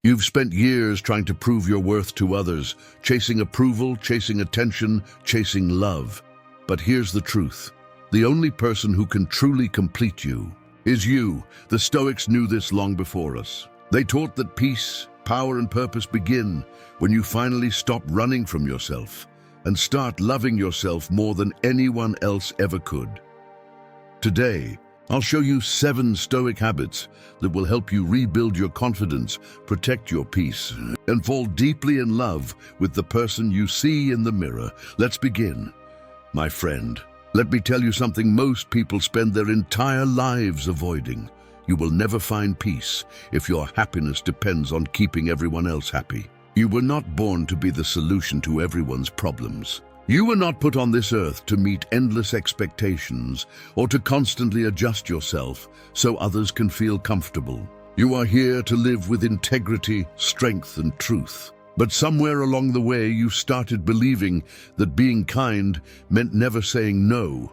You've spent years trying to prove your worth to others, chasing approval, chasing attention, chasing love. But here's the truth. The only person who can truly complete you is you. The Stoics knew this long before us. They taught that peace, power, and purpose begin when you finally stop running from yourself and start loving yourself more than anyone else ever could. Today, I'll show you 7 Stoic habits that will help you rebuild your confidence, protect your peace, and fall deeply in love with the person you see in the mirror. Let's begin. My friend, let me tell you something most people spend their entire lives avoiding. You will never find peace if your happiness depends on keeping everyone else happy. You were not born to be the solution to everyone's problems. You were not put on this earth to meet endless expectations or to constantly adjust yourself so others can feel comfortable. You are here to live with integrity, strength, and truth. But somewhere along the way, you started believing that being kind meant never saying no,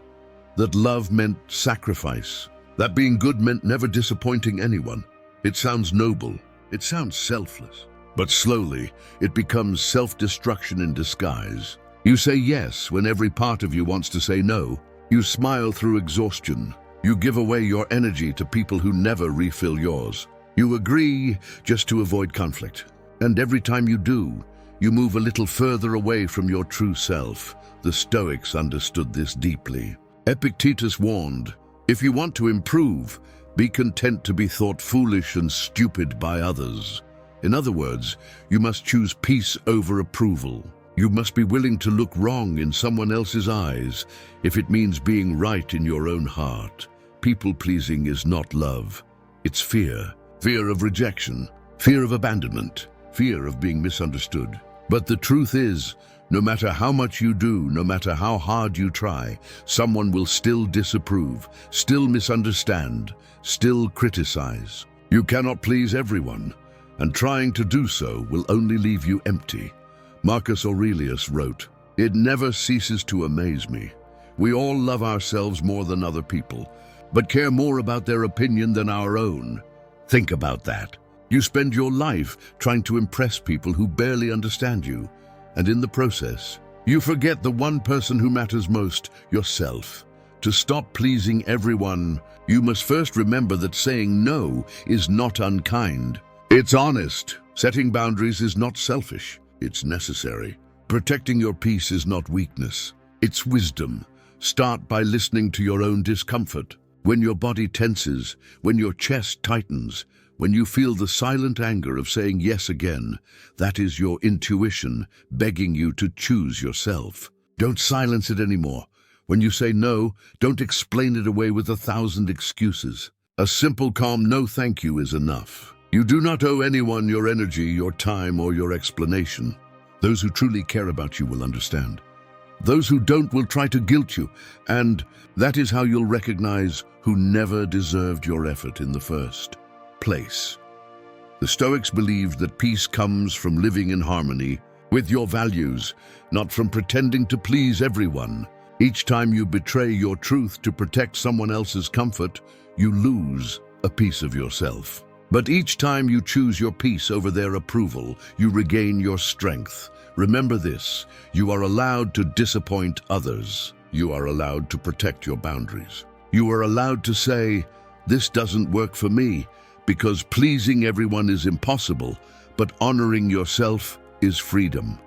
that love meant sacrifice, that being good meant never disappointing anyone. It sounds noble. It sounds selfless. But slowly, it becomes self-destruction in disguise. You say yes when every part of you wants to say no. You smile through exhaustion. You give away your energy to people who never refill yours. You agree just to avoid conflict. And every time you do, you move a little further away from your true self. The Stoics understood this deeply. Epictetus warned, if you want to improve, be content to be thought foolish and stupid by others. In other words, you must choose peace over approval. You must be willing to look wrong in someone else's eyes if it means being right in your own heart. People-pleasing is not love. It's fear. Fear of rejection, fear of abandonment, fear of being misunderstood. But the truth is, no matter how much you do, no matter how hard you try, someone will still disapprove, still misunderstand, still criticize. You cannot please everyone, and trying to do so will only leave you empty. Marcus Aurelius wrote, "It never ceases to amaze me. We all love ourselves more than other people, but care more about their opinion than our own." Think about that. You spend your life trying to impress people who barely understand you, and in the process, you forget the one person who matters most, yourself. To stop pleasing everyone, you must first remember that saying no is not unkind. It's honest. Setting boundaries is not selfish. It's necessary. Protecting your peace is not weakness. It's wisdom. Start by listening to your own discomfort. When your body tenses, when your chest tightens, when you feel the silent anger of saying yes again, that is your intuition begging you to choose yourself. Don't silence it anymore. When you say no, don't explain it away with 1,000 excuses. A simple, calm no thank you is enough. You do not owe anyone your energy, your time, or your explanation. Those who truly care about you will understand. Those who don't will try to guilt you, and that is how you'll recognize who never deserved your effort in the first place. The Stoics believed that peace comes from living in harmony with your values, not from pretending to please everyone. Each time you betray your truth to protect someone else's comfort, you lose a piece of yourself. But each time you choose your peace over their approval, you regain your strength. Remember this, you are allowed to disappoint others. You are allowed to protect your boundaries. You are allowed to say, this doesn't work for me, because pleasing everyone is impossible, but honoring yourself is freedom.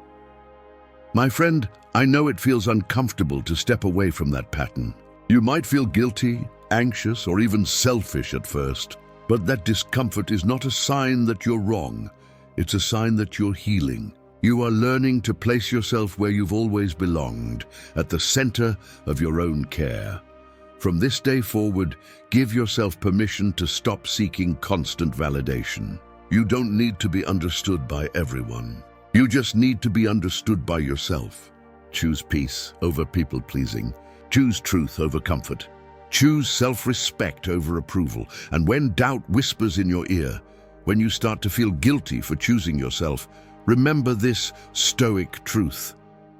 My friend, I know it feels uncomfortable to step away from that pattern. You might feel guilty, anxious, or even selfish at first. But that discomfort is not a sign that you're wrong. It's a sign that you're healing. You are learning to place yourself where you've always belonged, at the center of your own care. From this day forward, give yourself permission to stop seeking constant validation. You don't need to be understood by everyone. You just need to be understood by yourself. Choose peace over people-pleasing. Choose truth over comfort. Choose self-respect over approval. And when doubt whispers in your ear, when you start to feel guilty for choosing yourself, remember this Stoic truth.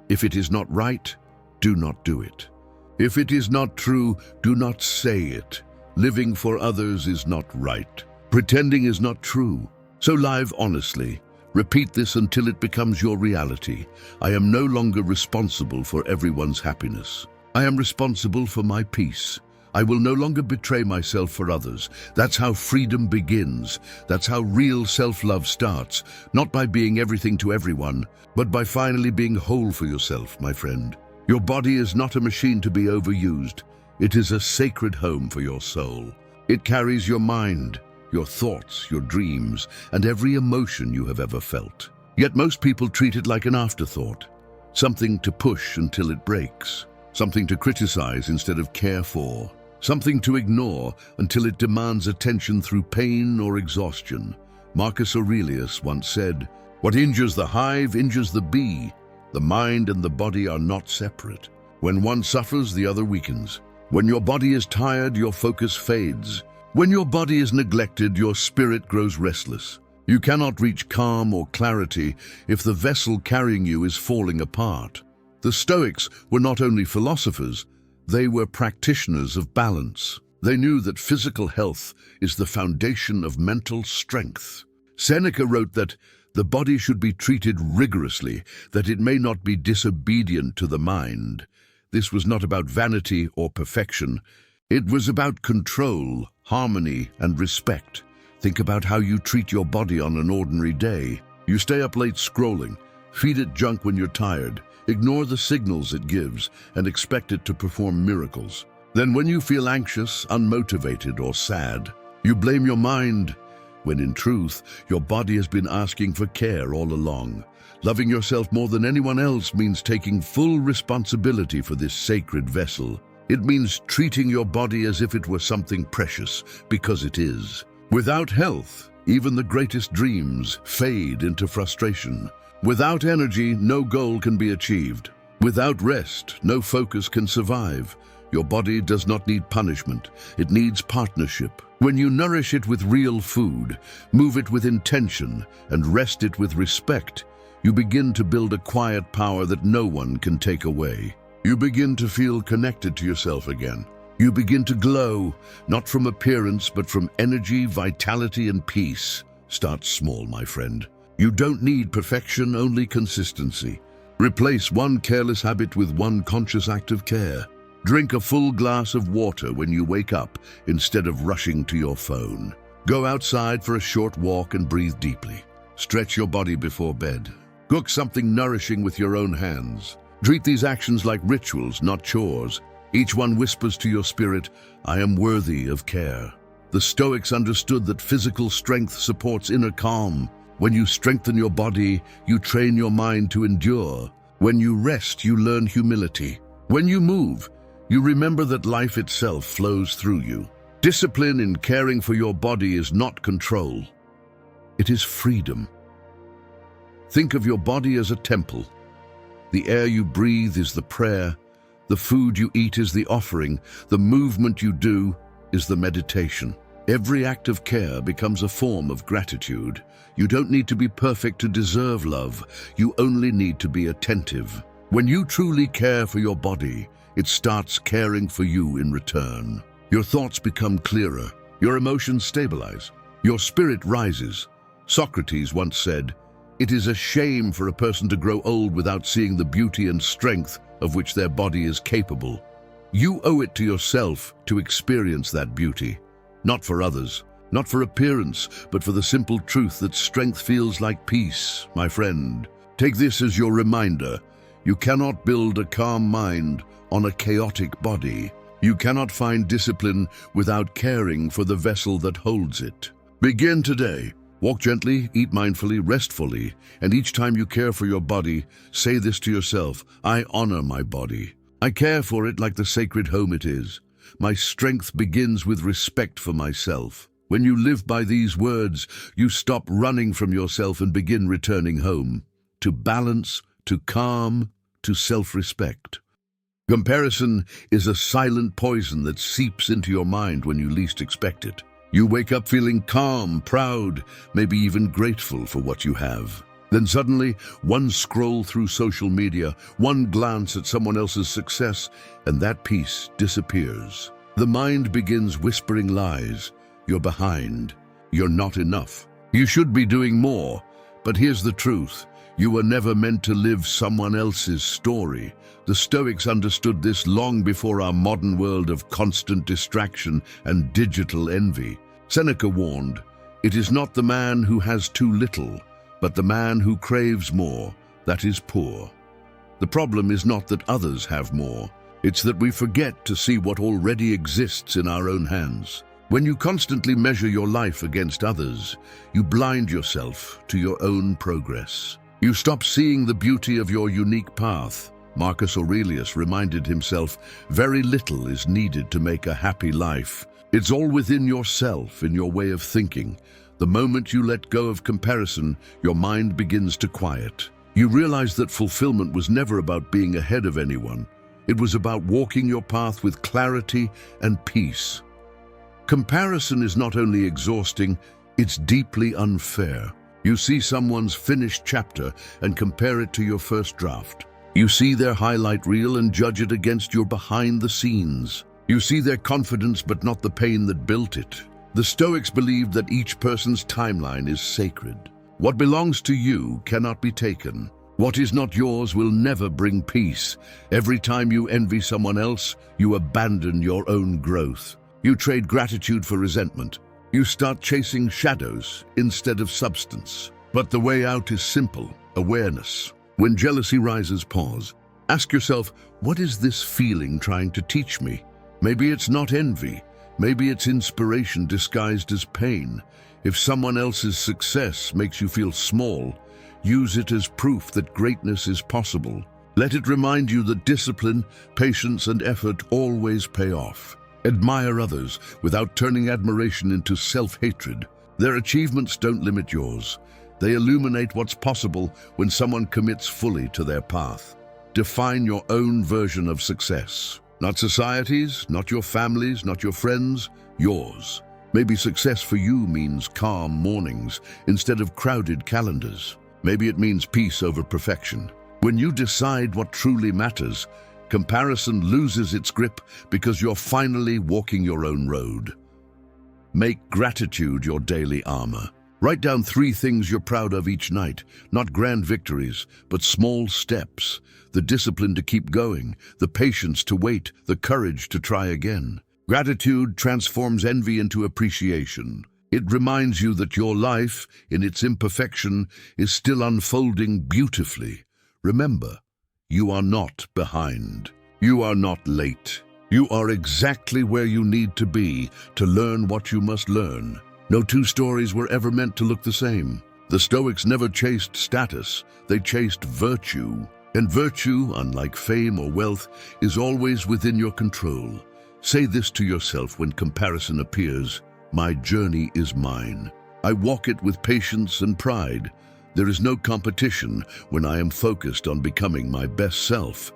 If it is not right, do not do it. If it is not true, do not say it. Living for others is not right. Pretending is not true. So live honestly. Repeat this until it becomes your reality. I am no longer responsible for everyone's happiness. I am responsible for my peace. I will no longer betray myself for others. That's how freedom begins. That's how real self-love starts. Not by being everything to everyone, but by finally being whole for yourself, my friend. Your body is not a machine to be overused. It is a sacred home for your soul. It carries your mind, your thoughts, your dreams, and every emotion you have ever felt. Yet most people treat it like an afterthought, something to push until it breaks, something to criticize instead of care for, something to ignore until it demands attention through pain or exhaustion. Marcus Aurelius once said, "What injures the hive injures the bee. The mind and the body are not separate. When one suffers, the other weakens. When your body is tired, your focus fades. When your body is neglected, your spirit grows restless. You cannot reach calm or clarity if the vessel carrying you is falling apart." The Stoics were not only philosophers, they were practitioners of balance. They knew that physical health is the foundation of mental strength. Seneca wrote that the body should be treated rigorously, that it may not be disobedient to the mind. This was not about vanity or perfection. It was about control, harmony, and respect. Think about how you treat your body on an ordinary day. You stay up late scrolling, feed it junk when you're tired, ignore the signals it gives, and expect it to perform miracles. Then when you feel anxious, unmotivated, or sad, you blame your mind, when in truth, your body has been asking for care all along. Loving yourself more than anyone else means taking full responsibility for this sacred vessel. It means treating your body as if it were something precious, because it is. Without health, even the greatest dreams fade into frustration. Without energy, no goal can be achieved. Without rest, no focus can survive. Your body does not need punishment. It needs partnership. When you nourish it with real food, move it with intention, and rest it with respect, you begin to build a quiet power that no one can take away. You begin to feel connected to yourself again. You begin to glow, not from appearance, but from energy, vitality, and peace. Start small, my friend. You don't need perfection, only consistency. Replace one careless habit with one conscious act of care. Drink a full glass of water when you wake up instead of rushing to your phone. Go outside for a short walk and breathe deeply. Stretch your body before bed. Cook something nourishing with your own hands. Treat these actions like rituals, not chores. Each one whispers to your spirit, "I am worthy of care." The Stoics understood that physical strength supports inner calm. When you strengthen your body, you train your mind to endure. When you rest, you learn humility. When you move, you remember that life itself flows through you. Discipline in caring for your body is not control. It is freedom. Think of your body as a temple. The air you breathe is the prayer. The food you eat is the offering. The movement you do is the meditation. Every act of care becomes a form of gratitude. You don't need to be perfect to deserve love. You only need to be attentive. When you truly care for your body, it starts caring for you in return. Your thoughts become clearer. Your emotions stabilize. Your spirit rises. Socrates once said, "It is a shame for a person to grow old without seeing the beauty and strength of which their body is capable." You owe it to yourself to experience that beauty. Not for others, not for appearance, but for the simple truth that strength feels like peace, my friend. Take this as your reminder. You cannot build a calm mind on a chaotic body. You cannot find discipline without caring for the vessel that holds it. Begin today. Walk gently, eat mindfully, rest fully, and each time you care for your body, say this to yourself: I honor my body. I care for it like the sacred home it is. My strength begins with respect for myself. When you live by these words, you stop running from yourself and begin returning home, to balance, to calm, to self-respect. Comparison is a silent poison that seeps into your mind when you least expect it. You wake up feeling calm, proud, maybe even grateful for what you have. Then suddenly, one scroll through social media, one glance at someone else's success, and that peace disappears. The mind begins whispering lies. You're behind. You're not enough. You should be doing more, but here's the truth. You were never meant to live someone else's story. The Stoics understood this long before our modern world of constant distraction and digital envy. Seneca warned, "It is not the man who has too little, but the man who craves more, that is poor." The problem is not that others have more. It's that we forget to see what already exists in our own hands. When you constantly measure your life against others, you blind yourself to your own progress. You stop seeing the beauty of your unique path. Marcus Aurelius reminded himself, "Very little is needed to make a happy life. It's all within yourself, in your way of thinking. The moment you let go of comparison, your mind begins to quiet. You realize that fulfillment was never about being ahead of anyone. It was about walking your path with clarity and peace." Comparison is not only exhausting, it's deeply unfair. You see someone's finished chapter and compare it to your first draft. You see their highlight reel and judge it against your behind the scenes. You see their confidence but not the pain that built it. The Stoics believed that each person's timeline is sacred. What belongs to you cannot be taken. What is not yours will never bring peace. Every time you envy someone else, you abandon your own growth. You trade gratitude for resentment. You start chasing shadows instead of substance. But the way out is simple: awareness. When jealousy rises, pause. Ask yourself, what is this feeling trying to teach me? Maybe it's not envy. Maybe it's inspiration disguised as pain. If someone else's success makes you feel small, use it as proof that greatness is possible. Let it remind you that discipline, patience, and effort always pay off. Admire others without turning admiration into self-hatred. Their achievements don't limit yours. They illuminate what's possible when someone commits fully to their path. Define your own version of success. Not society's, not your family's, not your friends', yours. Maybe success for you means calm mornings instead of crowded calendars. Maybe it means peace over perfection. When you decide what truly matters, comparison loses its grip because you're finally walking your own road. Make gratitude your daily armor. Write down 3 things you're proud of each night, not grand victories, but small steps. The discipline to keep going, the patience to wait, the courage to try again. Gratitude transforms envy into appreciation. It reminds you that your life, in its imperfection, is still unfolding beautifully. Remember, you are not behind. You are not late. You are exactly where you need to be to learn what you must learn. No 2 stories were ever meant to look the same. The Stoics never chased status, they chased virtue. And virtue, unlike fame or wealth, is always within your control. Say this to yourself when comparison appears: "My journey is mine. I walk it with patience and pride. There is no competition when I am focused on becoming my best self."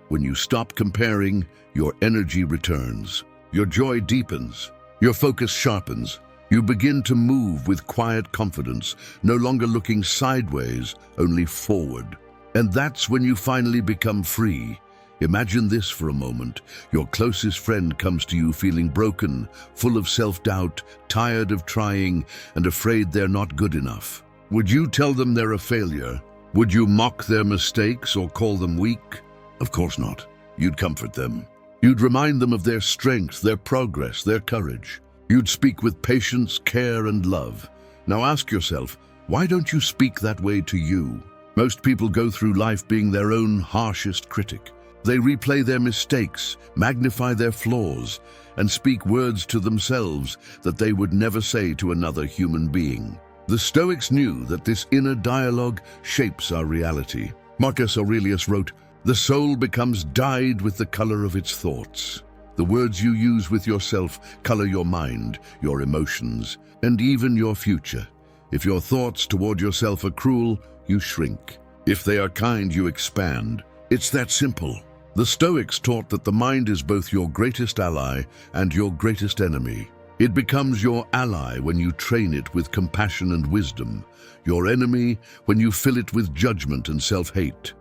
When you stop comparing, your energy returns. Your joy deepens. Your focus sharpens. You begin to move with quiet confidence, no longer looking sideways, only forward. And that's when you finally become free. Imagine this for a moment. Your closest friend comes to you feeling broken, full of self-doubt, tired of trying, and afraid they're not good enough. Would you tell them they're a failure? Would you mock their mistakes or call them weak? Of course not. You'd comfort them. You'd remind them of their strength, their progress, their courage. You'd speak with patience, care, and love. Now ask yourself, why don't you speak that way to you? Most people go through life being their own harshest critic. They replay their mistakes, magnify their flaws, and speak words to themselves that they would never say to another human being. The Stoics knew that this inner dialogue shapes our reality. Marcus Aurelius wrote, "The soul becomes dyed with the color of its thoughts." The words you use with yourself color your mind, your emotions, and even your future. If your thoughts toward yourself are cruel, you shrink. If they are kind, you expand. It's that simple. The Stoics taught that the mind is both your greatest ally and your greatest enemy. It becomes your ally when you train it with compassion and wisdom, your enemy when you fill it with judgment and self-hate.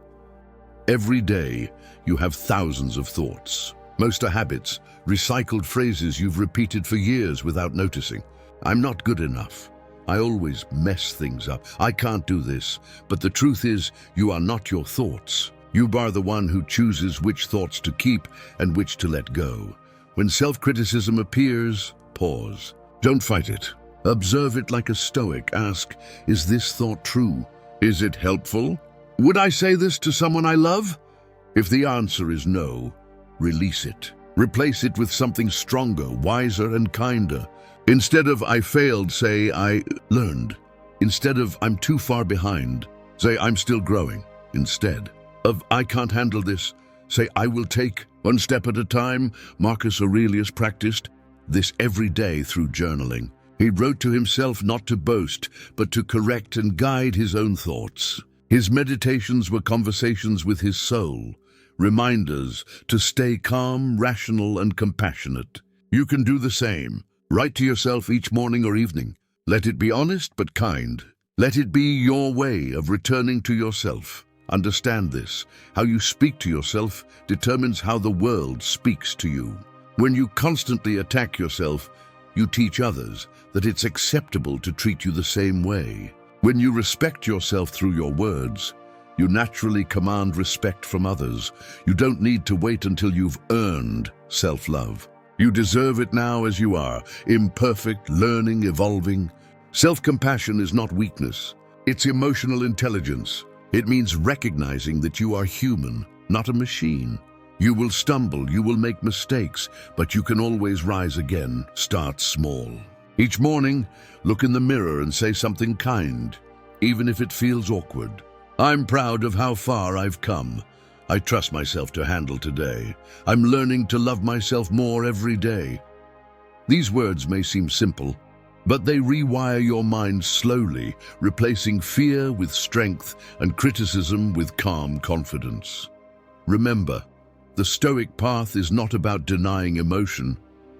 Every day, you have thousands of thoughts. Most are habits, recycled phrases you've repeated for years without noticing. I'm not good enough. I always mess things up. I can't do this. But the truth is, you are not your thoughts. You are the one who chooses which thoughts to keep and which to let go. When self-criticism appears, pause. Don't fight it. Observe it like a Stoic. Ask, is this thought true? Is it helpful? Would I say this to someone I love? If the answer is no, release it. Replace it with something stronger, wiser, and kinder. Instead of I failed, say I learned. Instead of I'm too far behind, say I'm still growing. Instead of I can't handle this, say I will take one step at a time. Marcus Aurelius practiced this every day through journaling. He wrote to himself not to boast, but to correct and guide his own thoughts. His meditations were conversations with his soul, reminders to stay calm, rational, and compassionate. You can do the same. Write to yourself each morning or evening. Let it be honest but kind. Let it be your way of returning to yourself. Understand this. How you speak to yourself determines how the world speaks to you. When you constantly attack yourself, you teach others that it's acceptable to treat you the same way. When you respect yourself through your words, you naturally command respect from others. You don't need to wait until you've earned self-love. You deserve it now as you are, imperfect, learning, evolving. Self-compassion is not weakness. It's emotional intelligence. It means recognizing that you are human, not a machine. You will stumble, you will make mistakes, but you can always rise again. Start small. Each morning, look in the mirror and say something kind, even if it feels awkward. I'm proud of how far I've come. I trust myself to handle today. I'm learning to love myself more every day. These words may seem simple, but they rewire your mind slowly, replacing fear with strength and criticism with calm confidence. Remember, the Stoic path is not about denying emotion,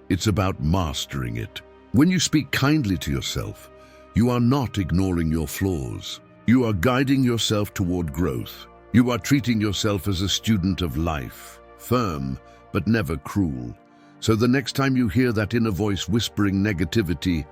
it's about mastering it. When you speak kindly to yourself, you are not ignoring your flaws. You are guiding yourself toward growth. You are treating yourself as a student of life, firm but never cruel. So the next time you hear that inner voice whispering negativity,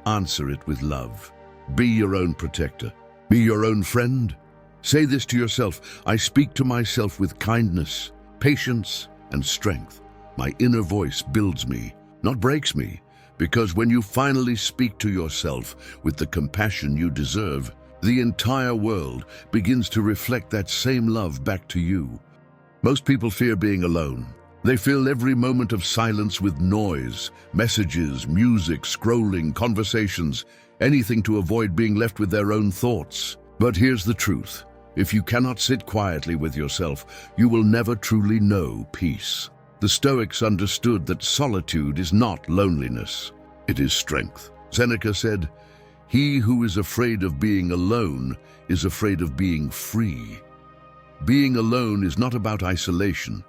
answer it with love. Be your own protector. Be your own friend. Say this to yourself: I speak to myself with kindness, patience, and strength. My inner voice builds me, not breaks me, because when you finally speak to yourself with the compassion you deserve, the entire world begins to reflect that same love back to you. Most people fear being alone. They fill every moment of silence with noise, messages, music, scrolling, conversations, anything to avoid being left with their own thoughts. But here's the truth. If you cannot sit quietly with yourself, you will never truly know peace. The Stoics understood that solitude is not loneliness, it is strength. Seneca said, "He who is afraid of being alone is afraid of being free." Being alone is not about isolation.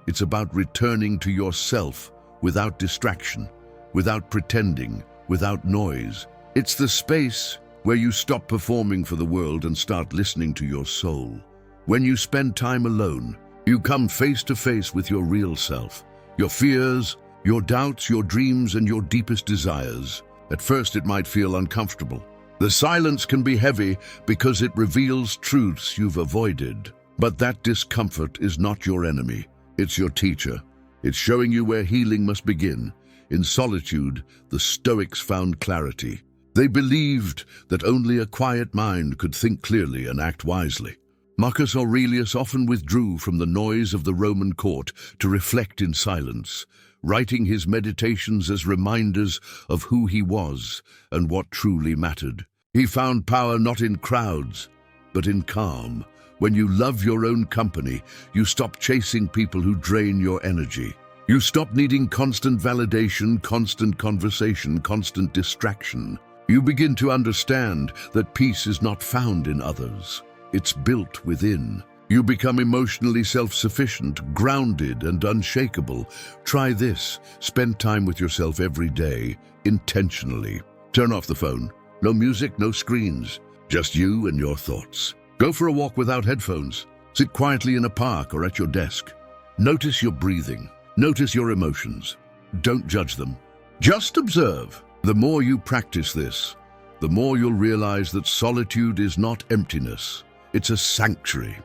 It's about returning to yourself without distraction, without pretending, without noise. It's the space where you stop performing for the world and start listening to your soul. When you spend time alone, you come face to face with your real self, your fears, your doubts, your dreams, and your deepest desires. At first, it might feel uncomfortable. The silence can be heavy because it reveals truths you've avoided. But that discomfort is not your enemy. It's your teacher. It's showing you where healing must begin. In solitude, the Stoics found clarity. They believed that only a quiet mind could think clearly and act wisely. Marcus Aurelius often withdrew from the noise of the Roman court to reflect in silence, writing his meditations as reminders of who he was and what truly mattered. He found power not in crowds, but in calm. When you love your own company, you stop chasing people who drain your energy. You stop needing constant validation, constant conversation, constant distraction. You begin to understand that peace is not found in others. It's built within. You become emotionally self-sufficient, grounded, and unshakable. Try this. Spend time with yourself every day, intentionally. Turn off the phone. No music, no screens. Just you and your thoughts. Go for a walk without headphones. Sit quietly in a park or at your desk. Notice your breathing. Notice your emotions. Don't judge them. Just observe. The more you practice this, the more you'll realize that solitude is not emptiness, it's a sanctuary.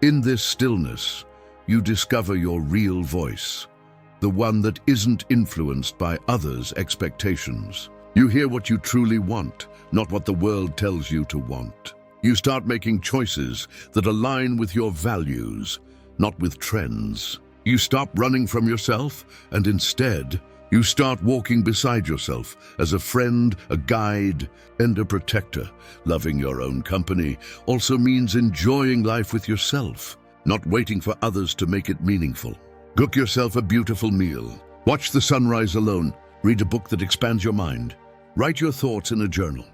In this stillness, you discover your real voice, the one that isn't influenced by others' expectations. You hear what you truly want, not what the world tells you to want. You start making choices that align with your values, not with trends. You stop running from yourself, and instead, you start walking beside yourself as a friend, a guide, and a protector. Loving your own company also means enjoying life with yourself, not waiting for others to make it meaningful. Cook yourself a beautiful meal. Watch the sunrise alone. Read a book that expands your mind. Write your thoughts in a journal.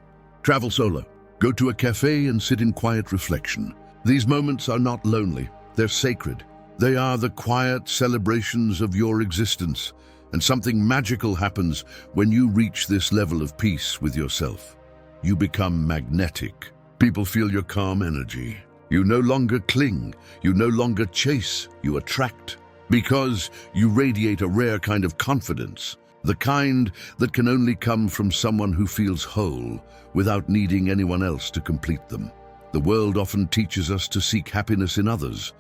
Travel solo. Go to a cafe and sit in quiet reflection. These moments are not lonely. They're sacred. They are the quiet celebrations of your existence. And something magical happens when you reach this level of peace with yourself. You become magnetic. People feel your calm energy. You no longer cling. You no longer chase. You attract. Because you radiate a rare kind of confidence. The kind that can only come from someone who feels whole without needing anyone else to complete them. The world often teaches us to seek happiness in others,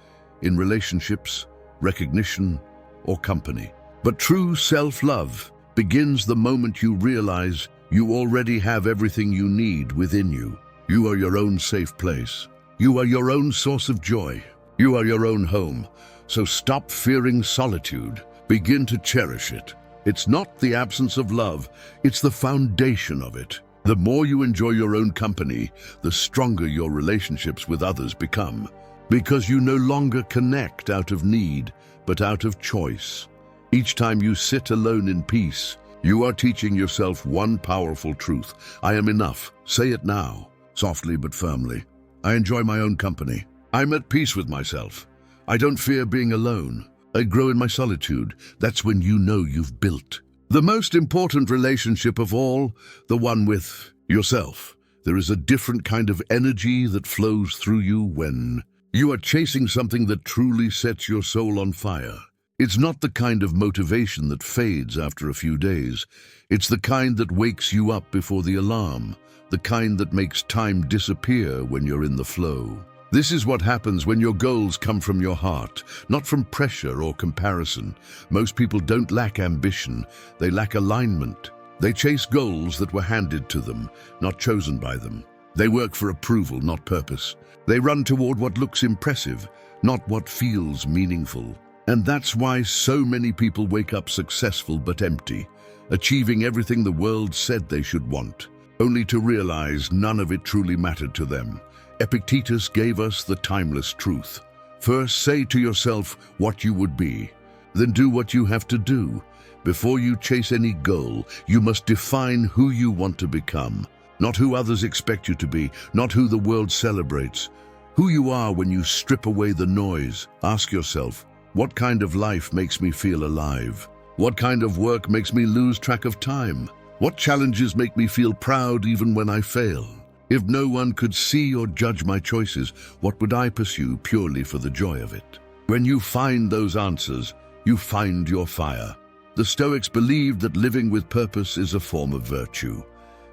in relationships, recognition, or company. But true self-love begins the moment you realize you already have everything you need within you. You are your own safe place. You are your own source of joy. You are your own home. So stop fearing solitude. Begin to cherish it. It's not the absence of love, it's the foundation of it. The more you enjoy your own company, the stronger your relationships with others become. Because you no longer connect out of need, but out of choice. Each time you sit alone in peace, you are teaching yourself one powerful truth. I am enough. Say it now, softly but firmly. I enjoy my own company. I'm at peace with myself. I don't fear being alone. I grow in my solitude. That's when you know you've built the most important relationship of all, the one with yourself. There is a different kind of energy that flows through you when you are chasing something that truly sets your soul on fire. It's not the kind of motivation that fades after a few days. It's the kind that wakes you up before the alarm, the kind that makes time disappear when you're in the flow. This is what happens when your goals come from your heart, not from pressure or comparison. Most people don't lack ambition, they lack alignment. They chase goals that were handed to them, not chosen by them. They work for approval, not purpose. They run toward what looks impressive, not what feels meaningful. And that's why so many people wake up successful but empty, achieving everything the world said they should want, only to realize none of it truly mattered to them. Epictetus gave us the timeless truth. First, say to yourself what you would be. Then do what you have to do. Before you chase any goal, you must define who you want to become. Not who others expect you to be, not who the world celebrates. Who you are when you strip away the noise. Ask yourself, what kind of life makes me feel alive? What kind of work makes me lose track of time? What challenges make me feel proud even when I fail? If no one could see or judge my choices, what would I pursue purely for the joy of it? When you find those answers, you find your fire. The Stoics believed that living with purpose is a form of virtue,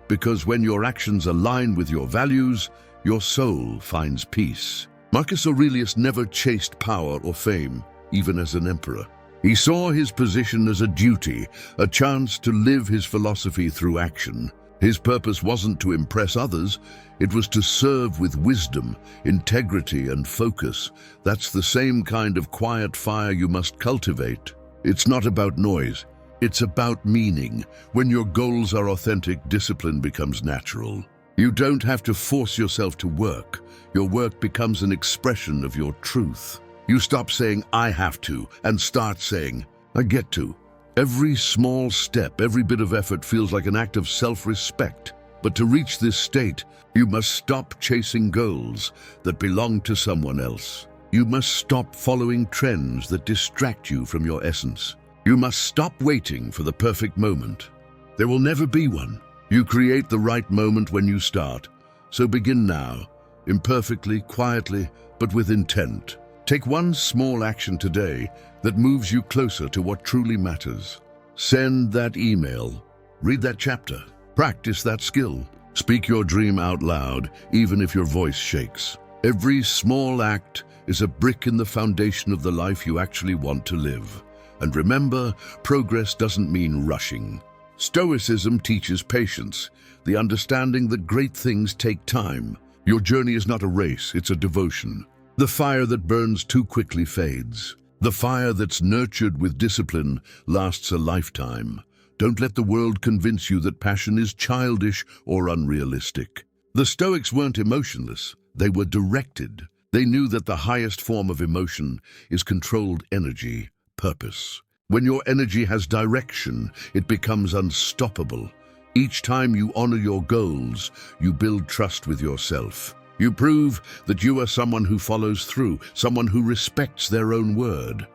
because when your actions align with your values, your soul finds peace. Marcus Aurelius never chased power or fame, even as an emperor. He saw his position as a duty, a chance to live his philosophy through action. His purpose wasn't to impress others, it was to serve with wisdom, integrity, and focus. That's the same kind of quiet fire you must cultivate. It's not about noise, it's about meaning. When your goals are authentic, discipline becomes natural. You don't have to force yourself to work. Your work becomes an expression of your truth. You stop saying, I have to, and start saying, I get to. Every small step, every bit of effort feels like an act of self-respect. But to reach this state, you must stop chasing goals that belong to someone else. You must stop following trends that distract you from your essence. You must stop waiting for the perfect moment. There will never be one. You create the right moment when you start. So begin now, imperfectly, quietly, but with intent. Take one small action today that moves you closer to what truly matters. Send that email, read that chapter, Practice that skill. Speak your dream out loud, even if your voice shakes. Every small act is a brick in the foundation of the life you actually want to live. And remember, progress doesn't mean rushing. Stoicism teaches patience, the understanding that great things take time. Your journey is not a race, it's a devotion. The fire that burns too quickly fades. The fire that's nurtured with discipline lasts a lifetime. Don't let the world convince you that passion is childish or unrealistic. The Stoics weren't emotionless, they were directed. They knew that the highest form of emotion is controlled energy, purpose. When your energy has direction, it becomes unstoppable. Each time you honor your goals, you build trust with yourself. You prove that you are someone who follows through, someone who respects their own word.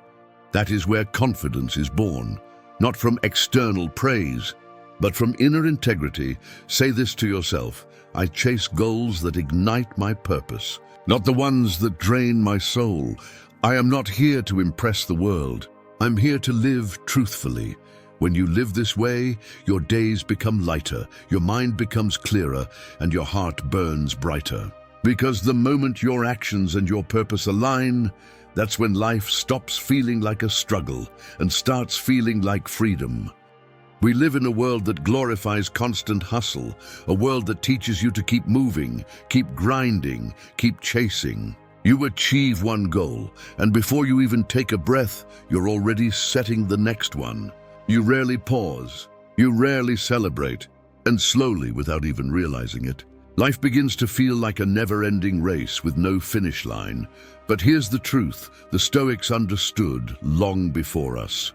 That is where confidence is born, not from external praise, but from inner integrity. Say this to yourself: I chase goals that ignite my purpose, not the ones that drain my soul. I am not here to impress the world. I'm here to live truthfully. When you live this way, your days become lighter, your mind becomes clearer, and your heart burns brighter. Because the moment your actions and your purpose align, that's when life stops feeling like a struggle and starts feeling like freedom. We live in a world that glorifies constant hustle, a world that teaches you to keep moving, keep grinding, keep chasing. You achieve one goal, and before you even take a breath, you're already setting the next one. You rarely pause, you rarely celebrate, and slowly, without even realizing it, life begins to feel like a never-ending race with no finish line. But here's the truth: the Stoics understood long before us.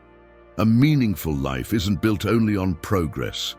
A meaningful life isn't built only on progress,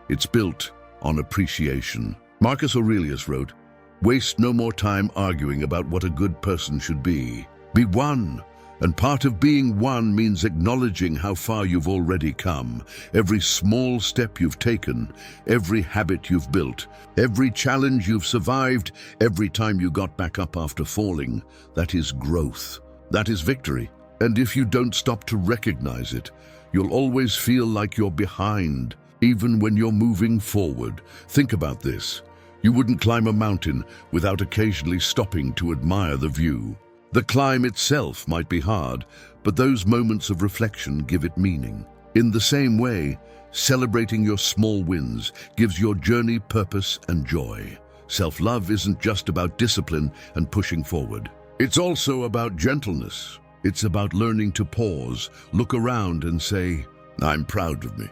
it's built on appreciation. Marcus Aurelius wrote, "Waste no more time arguing about what a good person should be. Be one. And part of being one means acknowledging how far you've already come. Every small step you've taken, every habit you've built, every challenge you've survived, every time you got back up after falling, that is growth. That is victory. And if you don't stop to recognize it, you'll always feel like you're behind, even when you're moving forward." Think about this. You wouldn't climb a mountain without occasionally stopping to admire the view. The climb itself might be hard, but those moments of reflection give it meaning. In the same way, celebrating your small wins gives your journey purpose and joy. Self-love isn't just about discipline and pushing forward. It's also about gentleness. It's about learning to pause, look around and say, "I'm proud of me."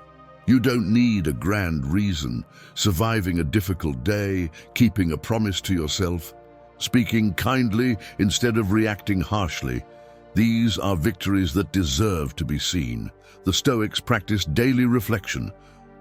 You don't need a grand reason. Surviving a difficult day, keeping a promise to yourself, speaking kindly instead of reacting harshly. These are victories that deserve to be seen. The Stoics practiced daily reflection,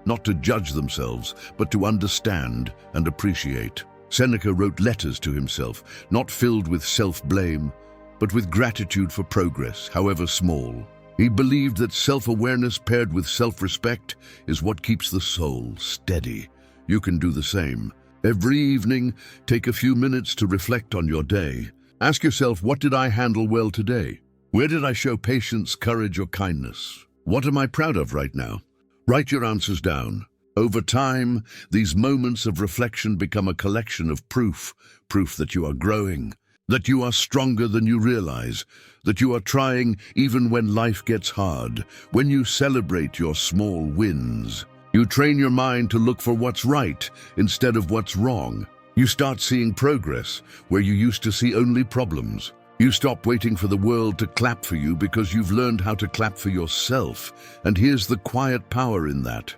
not to judge themselves, but to understand and appreciate. Seneca wrote letters to himself, not filled with self-blame, but with gratitude for progress, however small. He believed that self-awareness paired with self-respect is what keeps the soul steady. You can do the same. Every evening, take a few minutes to reflect on your day. Ask yourself, what did I handle well today? Where did I show patience, courage, or kindness? What am I proud of right now? Write your answers down. Over time, these moments of reflection become a collection of proof that you are growing, that you are stronger than you realize, that you are trying even when life gets hard. When you celebrate your small wins, you train your mind to look for what's right instead of what's wrong. You start seeing progress where you used to see only problems. You stop waiting for the world to clap for you because you've learned how to clap for yourself. And here's the quiet power in that.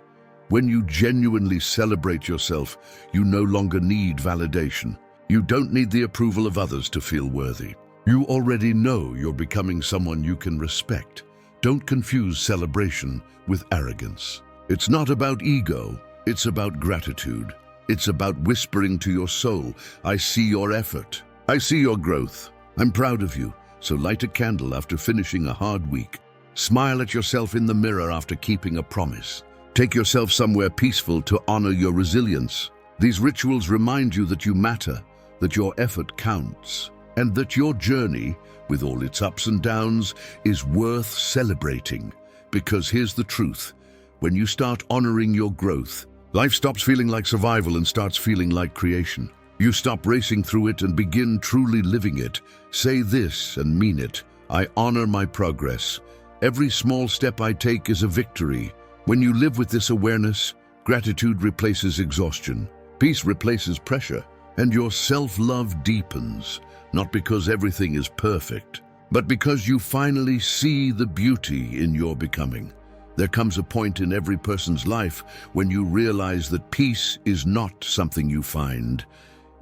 When you genuinely celebrate yourself, you no longer need validation. You don't need the approval of others to feel worthy. You already know you're becoming someone you can respect. Don't confuse celebration with arrogance. It's not about ego, it's about gratitude. It's about whispering to your soul, "I see your effort. I see your growth. I'm proud of you." So light a candle after finishing a hard week. Smile at yourself in the mirror after keeping a promise. Take yourself somewhere peaceful to honor your resilience. These rituals remind you that you matter, that your effort counts, and that your journey, with all its ups and downs, is worth celebrating. Because here's the truth. When you start honoring your growth, Life stops feeling like survival and starts feeling like creation. You stop racing through it and begin truly living it. Say this and mean it. I honor my progress. Every small step I take is a victory. When you live with this awareness, gratitude replaces exhaustion, peace replaces pressure, and your self-love deepens, not because everything is perfect, but because you finally see the beauty in your becoming. There comes a point in every person's life when you realize that peace is not something you find,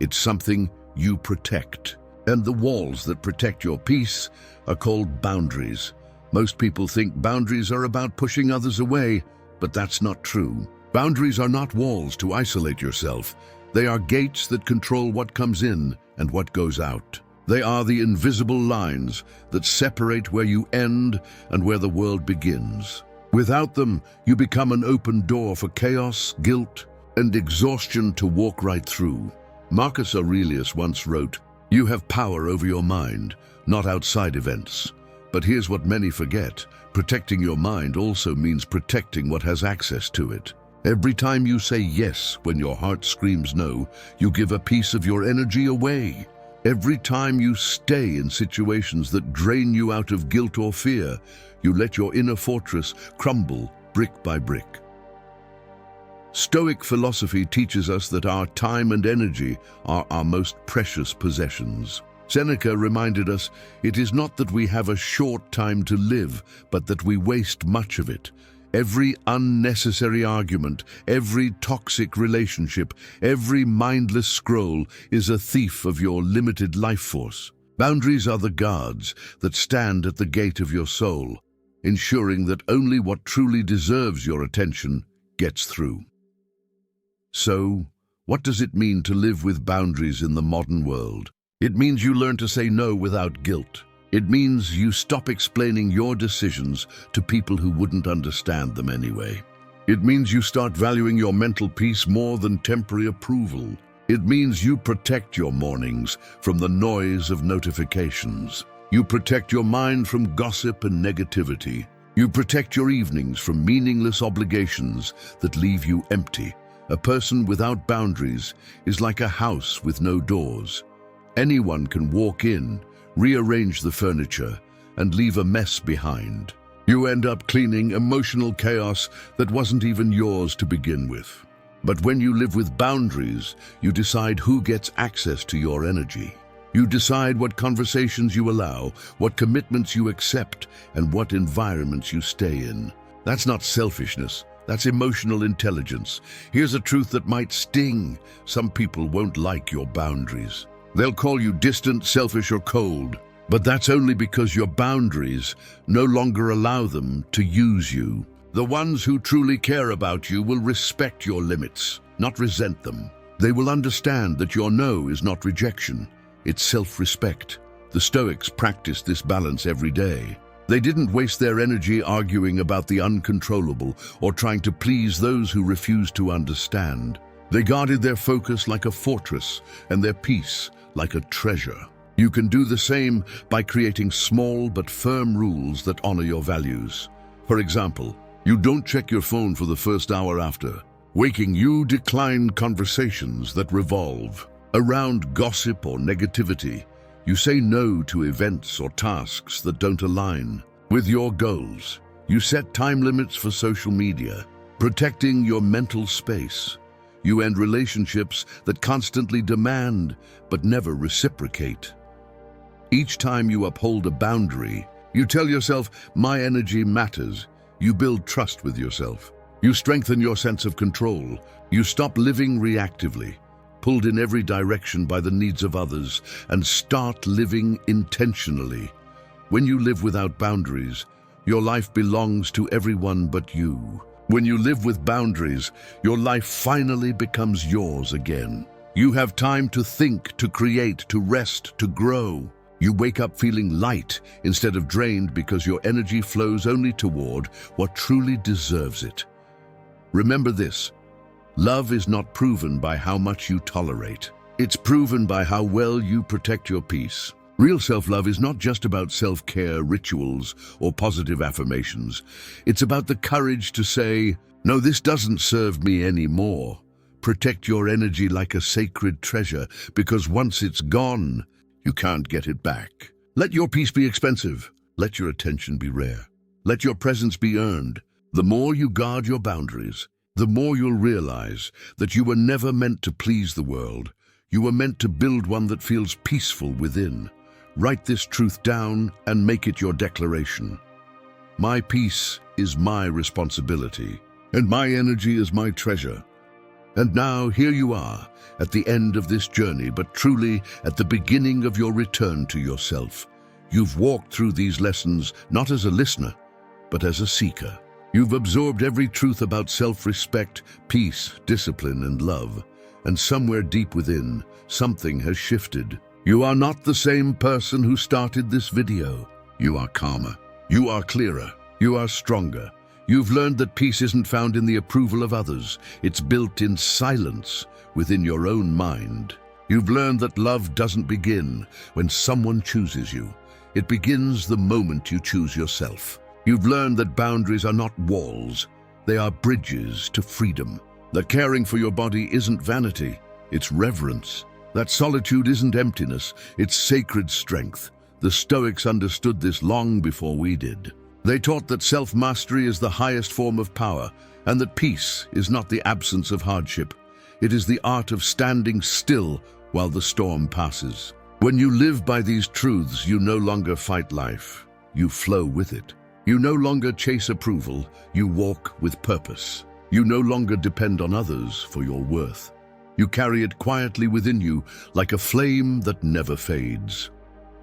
it's something you protect. And the walls that protect your peace are called boundaries. Most people think boundaries are about pushing others away, but that's not true. Boundaries are not walls to isolate yourself. They are gates that control what comes in and what goes out. They are the invisible lines that separate where you end and where the world begins. Without them, you become an open door for chaos, guilt, and exhaustion to walk right through. Marcus Aurelius once wrote, "You have power over your mind, not outside events." But here's what many forget. Protecting your mind also means protecting what has access to it. Every time you say yes when your heart screams no, you give a piece of your energy away. Every time you stay in situations that drain you out of guilt or fear, you let your inner fortress crumble brick by brick. Stoic philosophy teaches us that our time and energy are our most precious possessions. Seneca reminded us, it is not that we have a short time to live, but that we waste much of it. Every unnecessary argument, every toxic relationship, every mindless scroll is a thief of your limited life force. Boundaries are the guards that stand at the gate of your soul, ensuring that only what truly deserves your attention gets through. So, what does it mean to live with boundaries in the modern world? It means you learn to say no without guilt. It means you stop explaining your decisions to people who wouldn't understand them anyway. It means you start valuing your mental peace more than temporary approval. It means you protect your mornings from the noise of notifications. You protect your mind from gossip and negativity. You protect your evenings from meaningless obligations that leave you empty. A person without boundaries is like a house with no doors. Anyone can walk in, rearrange the furniture, and leave a mess behind. You end up cleaning emotional chaos that wasn't even yours to begin with. But when you live with boundaries, you decide who gets access to your energy. You decide what conversations you allow, what commitments you accept, and what environments you stay in. That's not selfishness. That's emotional intelligence. Here's a truth that might sting. Some people won't like your boundaries. They'll call you distant, selfish, or cold. But that's only because your boundaries no longer allow them to use you. The ones who truly care about you will respect your limits, not resent them. They will understand that your no is not rejection, it's self-respect. The Stoics practiced this balance every day. They didn't waste their energy arguing about the uncontrollable or trying to please those who refused to understand. They guarded their focus like a fortress and their peace like a treasure. You can do the same by creating small but firm rules that honor your values. For example, you don't check your phone for the first hour after waking. You decline conversations that revolve around gossip or negativity. You say no to events or tasks that don't align with your goals. You set time limits for social media, protecting your mental space. You end relationships that constantly demand but never reciprocate. Each time you uphold a boundary, you tell yourself, my energy matters. You build trust with yourself. You strengthen your sense of control. You stop living reactively, pulled in every direction by the needs of others, and start living intentionally. When you live without boundaries, your life belongs to everyone but you. When you live with boundaries, your life finally becomes yours again. You have time to think, to create, to rest, to grow. You wake up feeling light instead of drained because your energy flows only toward what truly deserves it. Remember this, love is not proven by how much you tolerate. It's proven by how well you protect your peace. Real self-love is not just about self-care rituals or positive affirmations. It's about the courage to say, "No, this doesn't serve me anymore." Protect your energy like a sacred treasure, because once it's gone, you can't get it back. Let your peace be expensive. Let your attention be rare. Let your presence be earned. The more you guard your boundaries, the more you'll realize that you were never meant to please the world. You were meant to build one that feels peaceful within. Write this truth down and make it your declaration. My peace is my responsibility, and my energy is my treasure. And now here you are, at the end of this journey, but truly at the beginning of your return to yourself. You've walked through these lessons not as a listener, but as a seeker. You've absorbed every truth about self-respect, peace, discipline, and love. And somewhere deep within, something has shifted. You are not the same person who started this video. You are calmer. You are clearer. You are stronger. You've learned that peace isn't found in the approval of others. It's built in silence within your own mind. You've learned that love doesn't begin when someone chooses you. It begins the moment you choose yourself. You've learned that boundaries are not walls. They are bridges to freedom. That caring for your body isn't vanity, it's reverence. That solitude isn't emptiness, it's sacred strength. The Stoics understood this long before we did. They taught that self-mastery is the highest form of power, and that peace is not the absence of hardship. It is the art of standing still while the storm passes. When you live by these truths, you no longer fight life. You flow with it. You no longer chase approval. You walk with purpose. You no longer depend on others for your worth. You carry it quietly within you like a flame that never fades.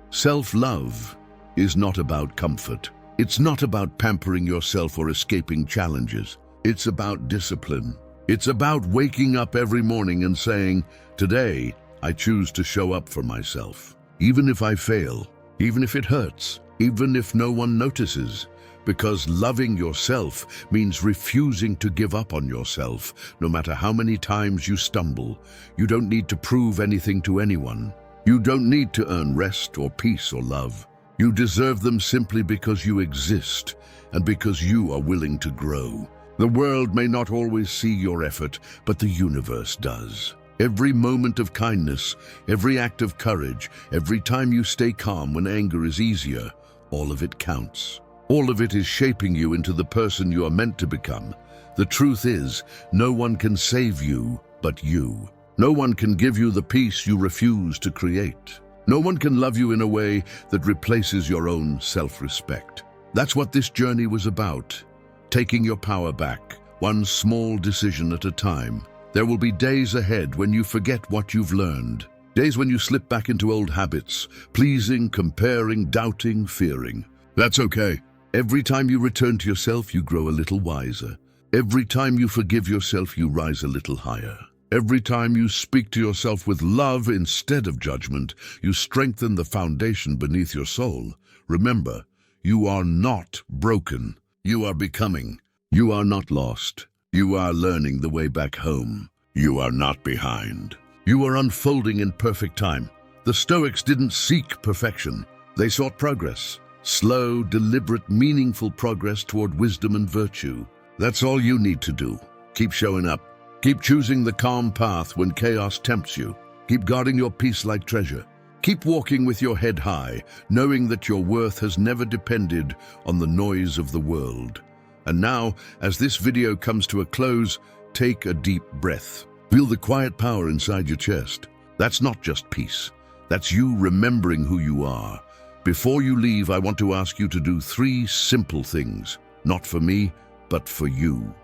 Self-love is not about comfort. It's not about pampering yourself or escaping challenges. It's about discipline. It's about waking up every morning and saying, "Today, I choose to show up for myself. Even if I fail, even if it hurts, even if no one notices." Because loving yourself means refusing to give up on yourself, no matter how many times you stumble. You don't need to prove anything to anyone. You don't need to earn rest or peace or love. You deserve them simply because you exist and because you are willing to grow. The world may not always see your effort, but the universe does. Every moment of kindness, every act of courage, every time you stay calm when anger is easier, all of it counts. All of it is shaping you into the person you are meant to become. The truth is, no one can save you but you. No one can give you the peace you refuse to create. No one can love you in a way that replaces your own self-respect. That's what this journey was about. Taking your power back, one small decision at a time. There will be days ahead when you forget what you've learned. Days when you slip back into old habits, pleasing, comparing, doubting, fearing. That's okay. Every time you return to yourself, you grow a little wiser. Every time you forgive yourself, you rise a little higher. Every time you speak to yourself with love instead of judgment, you strengthen the foundation beneath your soul. Remember, you are not broken. You are becoming. You are not lost. You are learning the way back home. You are not behind. You are unfolding in perfect time. The Stoics didn't seek perfection. They sought progress. Slow, deliberate, meaningful progress toward wisdom and virtue. That's all you need to do. Keep showing up. Keep choosing the calm path when chaos tempts you. Keep guarding your peace like treasure. Keep walking with your head high, knowing that your worth has never depended on the noise of the world. And now, as this video comes to a close, take a deep breath. Feel the quiet power inside your chest. That's not just peace. That's you remembering who you are. Before you leave, I want to ask you to do 3 simple things. Not for me, but for you.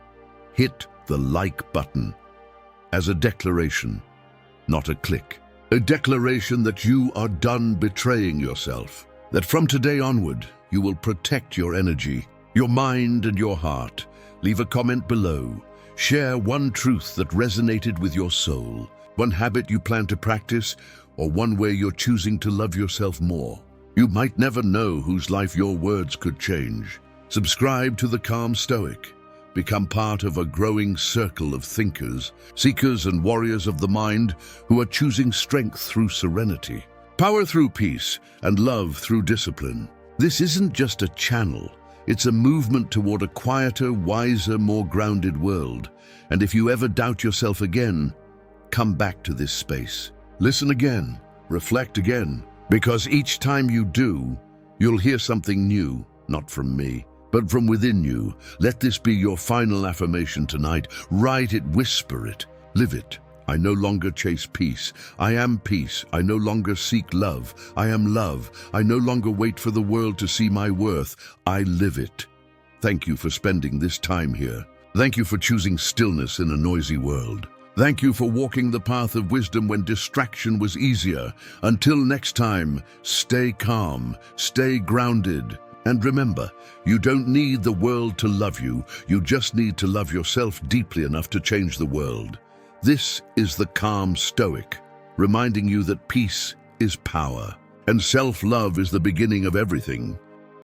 Hit the like button as a declaration, not a click. A declaration that you are done betraying yourself. That from today onward, you will protect your energy, your mind and your heart. Leave a comment below. Share one truth that resonated with your soul, one habit you plan to practice, or one way you're choosing to love yourself more. You might never know whose life your words could change. Subscribe to The Calm Stoic. Become part of a growing circle of thinkers, seekers and warriors of the mind who are choosing strength through serenity. Power through peace and love through discipline. This isn't just a channel. It's a movement toward a quieter, wiser, more grounded world. And if you ever doubt yourself again, come back to this space. Listen again, reflect again, because each time you do, you'll hear something new, not from me, but from within you. Let this be your final affirmation tonight. Write it, whisper it, live it. I no longer chase peace. I am peace. I no longer seek love. I am love. I no longer wait for the world to see my worth. I live it. Thank you for spending this time here. Thank you for choosing stillness in a noisy world. Thank you for walking the path of wisdom when distraction was easier. Until next time, stay calm, stay grounded. And remember, you don't need the world to love you. You just need to love yourself deeply enough to change the world. This is the calm Stoic, reminding you that peace is power, and self-love is the beginning of everything.